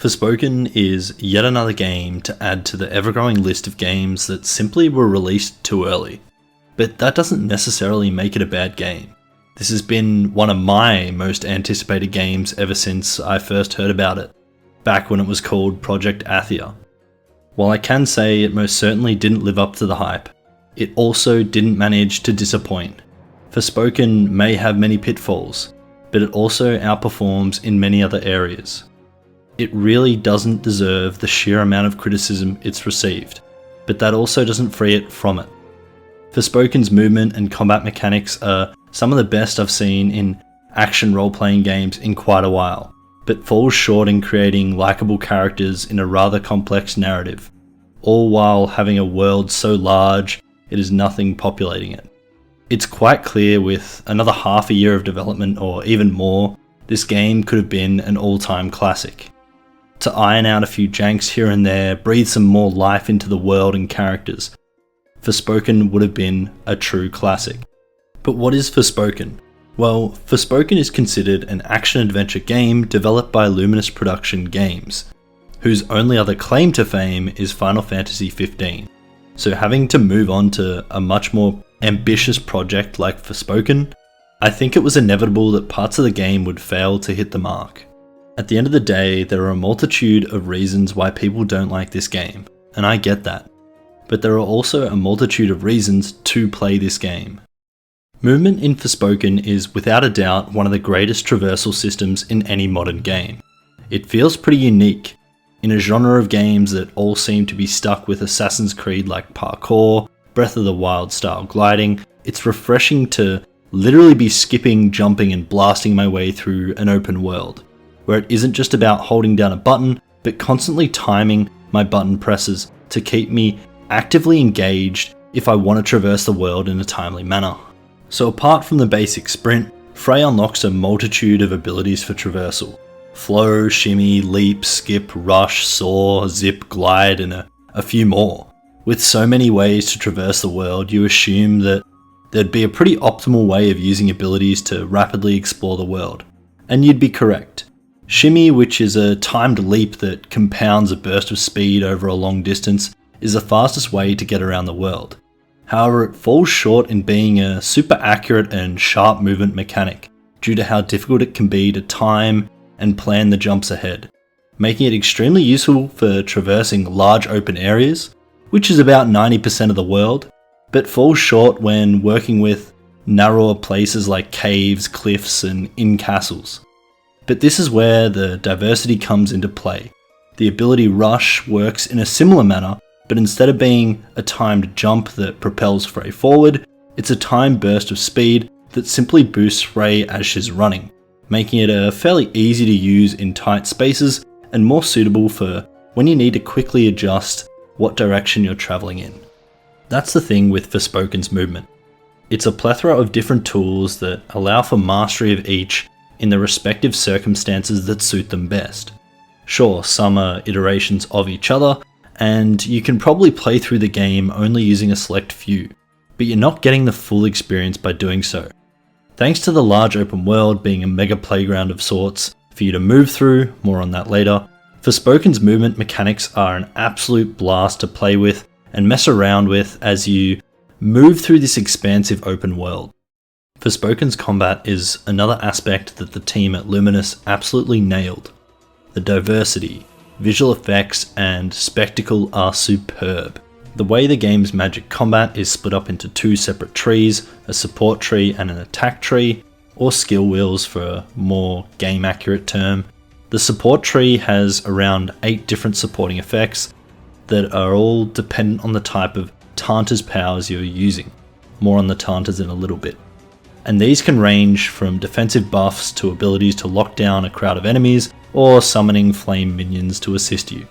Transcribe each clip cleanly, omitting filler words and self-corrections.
Forspoken is yet another game to add to the ever-growing list of games that simply were released too early. But that doesn't necessarily make it a bad game. This has been one of my most anticipated games ever since I first heard about it, back when it was called Project Athia. While I can say it most certainly didn't live up to the hype, it also didn't manage to disappoint. Forspoken may have many pitfalls, but it also outperforms in many other areas. It really doesn't deserve the sheer amount of criticism it's received, but that also doesn't free it from it. Forspoken's movement and combat mechanics are some of the best I've seen in action role-playing games in quite a while, but falls short in creating likeable characters in a rather complex narrative, all while having a world so large it is nothing populating it. It's quite clear with another half a year of development or even more, this game could have been an all-time classic. To iron out a few janks here and there, breathe some more life into the world and characters, Forspoken would have been a true classic. But what is Forspoken? Well, Forspoken is considered an action-adventure game developed by Luminous Production Games, whose only other claim to fame is Final Fantasy XV. So having to move on to a much more ambitious project like Forspoken, I think it was inevitable that parts of the game would fail to hit the mark. At the end of the day, there are a multitude of reasons why people don't like this game, and I get that. But there are also a multitude of reasons to play this game. Movement in Forspoken is without a doubt one of the greatest traversal systems in any modern game. It feels pretty unique, in a genre of games that all seem to be stuck with Assassin's Creed like parkour, Breath of the Wild style gliding. It's refreshing to literally be skipping, jumping and blasting my way through an open world, where it isn't just about holding down a button, but constantly timing my button presses to keep me actively engaged if I want to traverse the world in a timely manner. So apart from the basic sprint, Frey unlocks a multitude of abilities for traversal. Flow, shimmy, leap, skip, rush, soar, zip, glide, and a few more. With so many ways to traverse the world, you assume that there'd be a pretty optimal way of using abilities to rapidly explore the world. And you'd be correct. Shimmy, which is a timed leap that compounds a burst of speed over a long distance, is the fastest way to get around the world. However, it falls short in being a super accurate and sharp movement mechanic, due to how difficult it can be to time and plan the jumps ahead, making it extremely useful for traversing large open areas, which is about 90% of the world, but falls short when working with narrower places like caves, cliffs, and in castles. But this is where the diversity comes into play. The ability Rush works in a similar manner, but instead of being a timed jump that propels Frey forward, it's a timed burst of speed that simply boosts Frey as she's running, making it a fairly easy to use in tight spaces and more suitable for when you need to quickly adjust what direction you're traveling in. That's the thing with Forspoken's movement. It's a plethora of different tools that allow for mastery of each in the respective circumstances that suit them best. Sure, some are iterations of each other, and you can probably play through the game only using a select few, but you're not getting the full experience by doing so. Thanks to the large open world being a mega playground of sorts for you to move through, more on that later, Forspoken's movement mechanics are an absolute blast to play with and mess around with as you move through this expansive open world. Forspoken's combat is another aspect that the team at Luminous absolutely nailed. The diversity, visual effects, and spectacle are superb. The way the game's magic combat is split up into two separate trees, a support tree and an attack tree, or skill wheels for a more game-accurate term. The support tree has around 8 different supporting effects that are all dependent on the type of Tanta's powers you're using. More on the Tantas in a little bit. And these can range from defensive buffs to abilities to lock down a crowd of enemies, or summoning flame minions to assist you.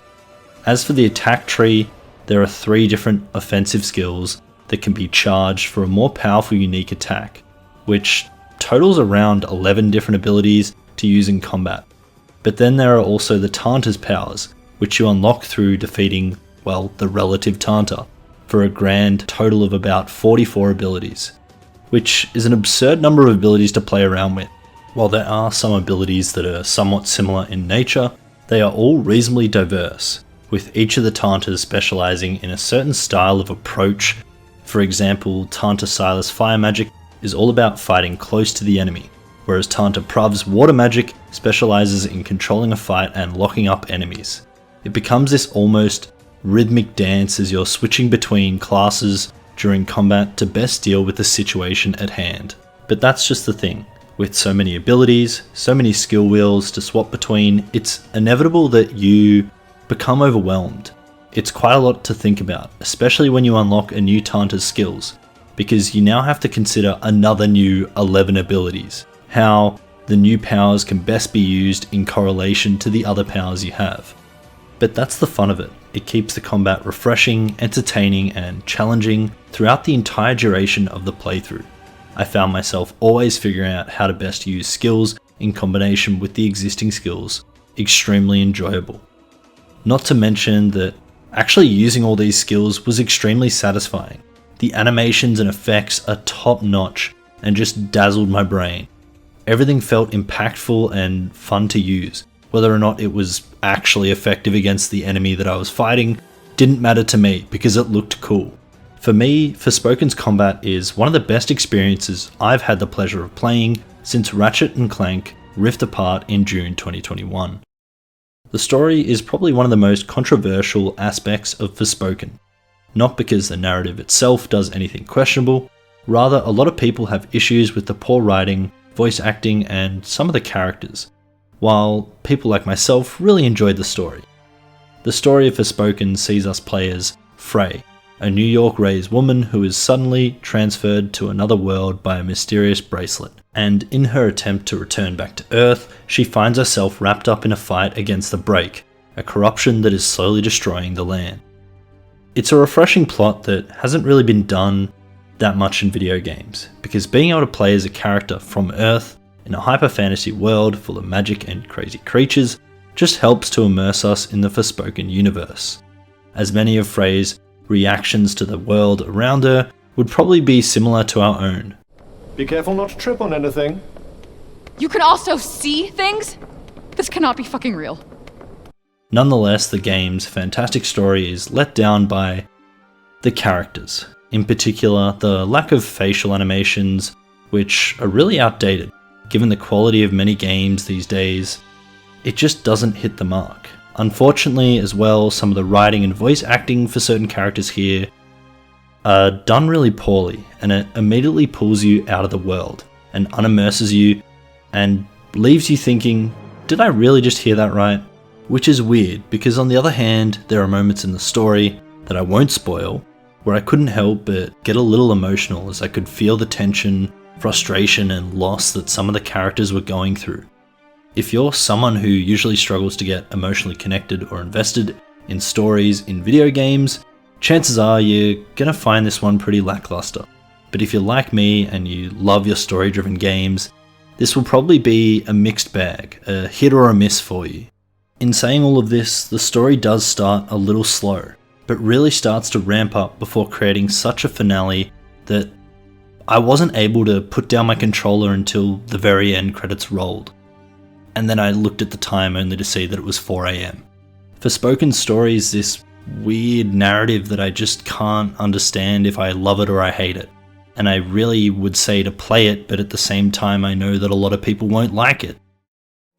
As for the attack tree, there are 3 different offensive skills that can be charged for a more powerful unique attack, which totals around 11 different abilities to use in combat. But then there are also the Tanta's powers, which you unlock through defeating, well, the relative Tanta, for a grand total of about 44 abilities, which is an absurd number of abilities to play around with. While there are some abilities that are somewhat similar in nature, They are all reasonably diverse, with each of the Tantas specialising in a certain style of approach. For example, Tanta Silas Fire Magic is all about fighting close to the enemy, whereas Tanta Prav's Water Magic specialises in controlling a fight and locking up enemies. It becomes this almost rhythmic dance as you're switching between classes during combat to best deal with the situation at hand. But that's just the thing. With so many abilities, so many skill wheels to swap between, it's inevitable that you become overwhelmed. It's quite a lot to think about, especially when you unlock a new Tanta's skills, because you now have to consider another new 11 abilities, how the new powers can best be used in correlation to the other powers you have. But that's the fun of it. It keeps the combat refreshing, entertaining, and challenging throughout the entire duration of the playthrough. I found myself always figuring out how to best use skills in combination with the existing skills extremely enjoyable. Not to mention that actually using all these skills was extremely satisfying. The animations and effects are top notch and just dazzled my brain. Everything felt impactful and fun to use. Whether or not it was actually effective against the enemy that I was fighting didn't matter to me because it looked cool. For me, Forspoken's combat is one of the best experiences I've had the pleasure of playing since Ratchet & Clank Rift Apart in June 2021. The story is probably one of the most controversial aspects of Forspoken, not because the narrative itself does anything questionable, rather a lot of people have issues with the poor writing, voice acting, and some of the characters, while people like myself really enjoyed the story. The story of Forspoken sees us play as Frey, a New York-raised woman who is suddenly transferred to another world by a mysterious bracelet, and in her attempt to return back to Earth, she finds herself wrapped up in a fight against the Break, a corruption that is slowly destroying the land. It's a refreshing plot that hasn't really been done that much in video games, because being able to play as a character from Earth in a hyper-fantasy world full of magic and crazy creatures just helps to immerse us in the Forspoken universe, as many of Frey's reactions to the world around her would probably be similar to our own. Be careful not to trip on anything. You can also see things? This cannot be fucking real. Nonetheless, the game's fantastic story is let down by the characters. In particular, the lack of facial animations, which are really outdated. Given the quality of many games these days, it just doesn't hit the mark. Unfortunately as well, some of the writing and voice acting for certain characters here are done really poorly, and it immediately pulls you out of the world and unimmerses you and leaves you thinking, did I really just hear that right? Which is weird, because on the other hand, there are moments in the story that I won't spoil where I couldn't help but get a little emotional as I could feel the tension, frustration, and loss that some of the characters were going through. If you're someone who usually struggles to get emotionally connected or invested in stories in video games, chances are you're gonna find this one pretty lackluster. But if you're like me and you love your story-driven games, this will probably be a mixed bag, a hit or a miss for you. In saying all of this, the story does start a little slow, but really starts to ramp up before creating such a finale that I wasn't able to put down my controller until the very end credits rolled. And then I looked at the time only to see that it was 4 AM. Forspoken's story is this weird narrative that I just can't understand if I love it or I hate it. And I really would say to play it, but at the same time I know that a lot of people won't like it.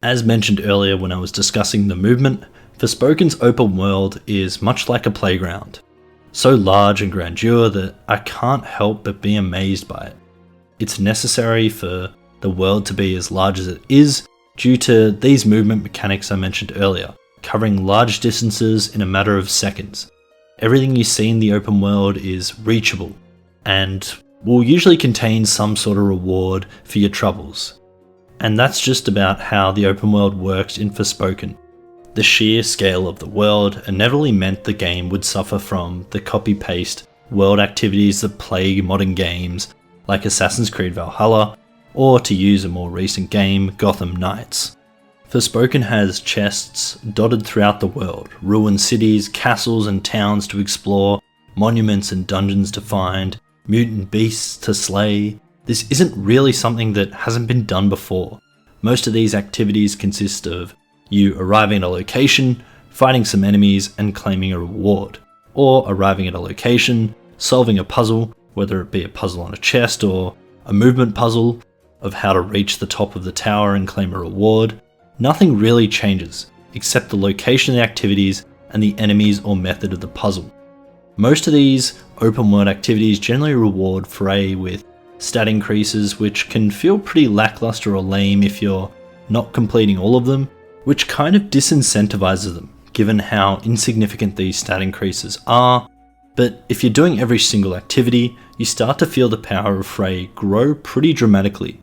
As mentioned earlier when I was discussing the movement, Forspoken's open world is much like a playground. So large and grandeur that I can't help but be amazed by it. It's necessary for the world to be as large as it is, due to these movement mechanics I mentioned earlier, covering large distances in a matter of seconds. Everything you see in the open world is reachable, and will usually contain some sort of reward for your troubles. And that's just about how the open world works in Forspoken. The sheer scale of the world inevitably meant the game would suffer from the copy-paste world activities that plague modern games like Assassin's Creed Valhalla, or to use a more recent game, Gotham Knights. Forspoken has chests dotted throughout the world, ruined cities, castles and towns to explore, monuments and dungeons to find, mutant beasts to slay. This isn't really something that hasn't been done before. Most of these activities consist of you arriving at a location, fighting some enemies and claiming a reward, or arriving at a location, solving a puzzle, whether it be a puzzle on a chest or a movement puzzle of how to reach the top of the tower and claim a reward. Nothing really changes, except the location of the activities and the enemies or method of the puzzle. Most of these open world activities generally reward Frey with stat increases, which can feel pretty lackluster or lame if you're not completing all of them, which kind of disincentivizes them given how insignificant these stat increases are. But if you're doing every single activity, you start to feel the power of Frey grow pretty dramatically.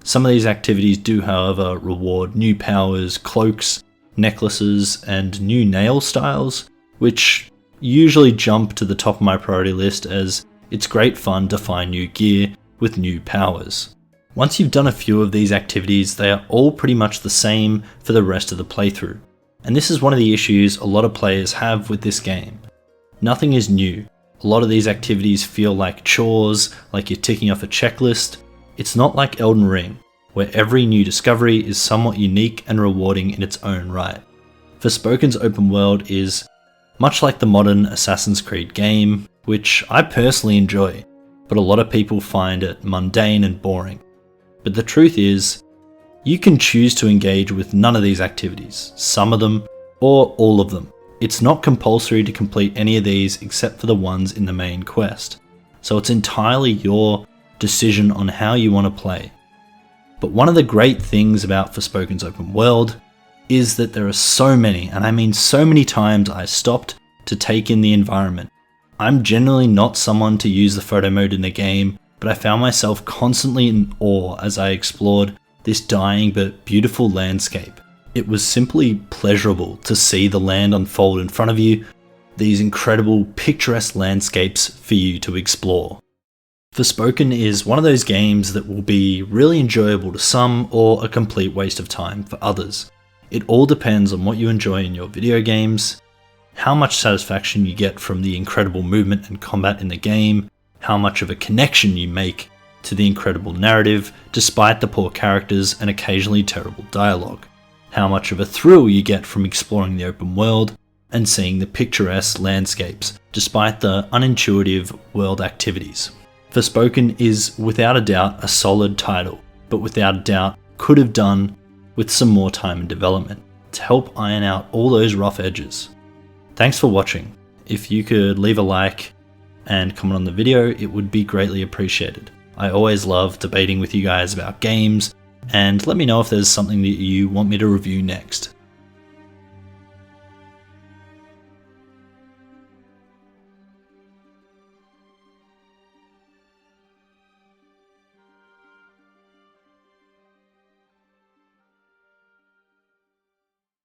Some of these activities do, however, reward new powers, cloaks, necklaces, and new nail styles, which usually jump to the top of my priority list as it's great fun to find new gear with new powers. Once you've done a few of these activities, they are all pretty much the same for the rest of the playthrough. And this is one of the issues a lot of players have with this game. Nothing is new. A lot of these activities feel like chores, like you're ticking off a checklist. It's not like Elden Ring, where every new discovery is somewhat unique and rewarding in its own right. Forspoken's open world is much like the modern Assassin's Creed game, which I personally enjoy, but a lot of people find it mundane and boring. But the truth is, you can choose to engage with none of these activities, some of them, or all of them. It's not compulsory to complete any of these except for the ones in the main quest, so it's entirely your decision on how you want to play. But one of the great things about Forspoken's open world is that there are so many, and I mean so many times I stopped to take in the environment. I'm generally not someone to use the photo mode in the game, but I found myself constantly in awe as I explored this dying but beautiful landscape. It was simply pleasurable to see the land unfold in front of you, these incredible picturesque landscapes for you to explore. Forspoken is one of those games that will be really enjoyable to some or a complete waste of time for others. It all depends on what you enjoy in your video games, how much satisfaction you get from the incredible movement and combat in the game, how much of a connection you make to the incredible narrative despite the poor characters and occasionally terrible dialogue, how much of a thrill you get from exploring the open world and seeing the picturesque landscapes despite the unintuitive world activities. Forspoken is without a doubt a solid title, but without a doubt could have done with some more time and development to help iron out all those rough edges. Thanks for watching. If you could leave a like and comment on the video, it would be greatly appreciated. I always love debating with you guys about games, and let me know if there's something that you want me to review next.